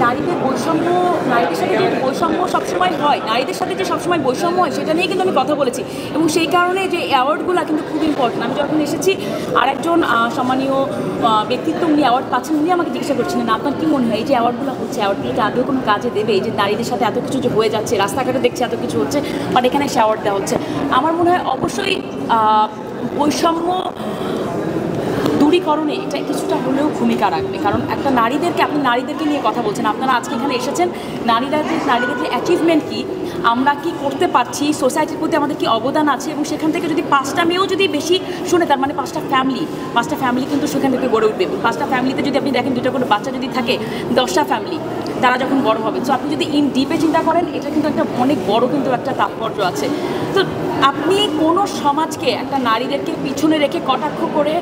নারীদের বৈষম্য, নারীদের সাথে যে বৈষম্য সবসময় হয়, নারীদের সাথে যে সবসময় বৈষম্য হয় সেটা নিয়ে কিন্তু আমি কথা বলেছি। এবং সেই কারণে যে অ্যাওয়ার্ডগুলো কিন্তু খুব ইম্পর্টেন্ট। আমি যখন এসেছি আরেকজন সম্মানীয় ব্যক্তিত্ব উনি অ্যাওয়ার্ড পাচ্ছেন, উনি আমাকে জিজ্ঞাসা করছিলেন আপনার কী মনে হয় এই যে অ্যাওয়ার্ডগুলো হচ্ছে, অ্যাওয়ার্ডগুলোকে আদৌ কোনো কাজে দেবে? এই যে নারীদের সাথে এত কিছু যে হয়ে যাচ্ছে, রাস্তাঘাটে দেখছি এত কিছু হচ্ছে, বাট এখানে সে অ্যাওয়ার্ড দেওয়া হচ্ছে। আমার মনে হয় অবশ্যই বৈষম্য দূরীকরণে এটা কিছুটা হলেও ভূমিকা রাখবে। কারণ একটা নারীদেরকে, আপনি নারীদেরকে নিয়ে কথা বলছেন, আপনারা আজকে এখানে এসেছেন, নারীদের যে অ্যাচিভমেন্ট কী, আমরা কি করতে পারছি, সোসাইটির প্রতি আমাদের কি অবদান আছে, এবং সেখান থেকে যদি 5টা মেয়েও যদি বেশি শুনে, তার মানে 5টা ফ্যামিলি কিন্তু সেখান থেকে গড়ে উঠবে। 5টা ফ্যামিলিতে যদি আপনি দেখেন 2টা করে বাচ্চা যদি থাকে, 10টা ফ্যামিলি তারা যখন বড় হবে। সো আপনি যদি ইন ডিপে চিন্তা করেন, এটা কিন্তু একটা অনেক বড় কিন্তু একটা তাৎপর্য আছে। তো আপনি কোনো সমাজকে একটা নারীদেরকে পিছনে রেখে কটাক্ষ করে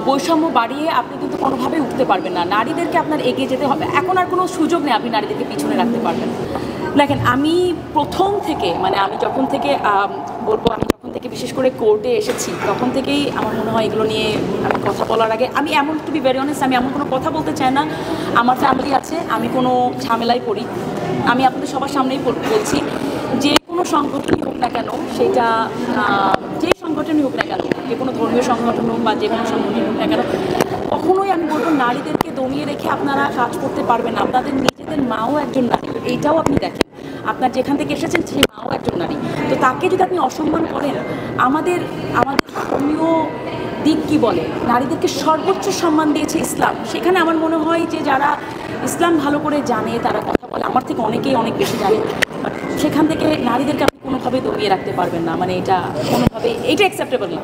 বৈষম্য বাড়িয়ে আপনি কিন্তু কোনোভাবেই উঠতে পারবেন না। নারীদেরকে আপনার এগিয়ে যেতে হবে। এখন আর কোনো সুযোগ নেই আপনি নারীদেরকে পিছনে রাখতে পারবেন। দেখেন, আমি প্রথম থেকে, মানে আমি যখন থেকে বলবো, আমি যখন থেকে বিশেষ করে কোর্টে এসেছি তখন থেকেই আমার মনে হয় এগুলো নিয়ে আমি কথা বলার আগে আমি এমন, টু বি ভেরি অনেস্ট, আমি এমন কোনো কথা বলতে চাই না। আমার ফ্যামিলি আছে, আমি কোনো ঝামেলায় পড়ি। আমি আপনাদের সবার সামনেই বলছি, যে কোনো সংগঠনই হোক না কেন, সেটা যে সংগঠনই হোক না কেন, যে কোনো ধর্মীয় সংগঠন হোক বা যে কোনো সংগঠন হোক না কেন, কখনোই আমি বলবো নারীদেরকে দমিয়ে রেখে আপনারা কাজ করতে পারবেন না। আপনাদের নিজেদের মাও একজন নারী, এইটাও আপনি দেখেন, আপনার যেখান থেকে এসেছেন সেই মাও একজন নারী। তো তাকে যদি আপনি অসম্মান করেন, আমাদের ধর্মীয় দিক কী বলে, নারীদেরকে সর্বোচ্চ সম্মান দিয়েছে ইসলাম। সেখানে আমার মনে হয় যে যারা ইসলাম ভালো করে জানে, তারা কথা বলে, আমার থেকে অনেকেই অনেক বেশি জানে, বাট সেখান থেকে নারীদেরকে আপনি কোনোভাবেই দমিয়ে রাখতে পারবেন না। মানে এটা কোনোভাবেই, এটা অ্যাকসেপ্টেবল না।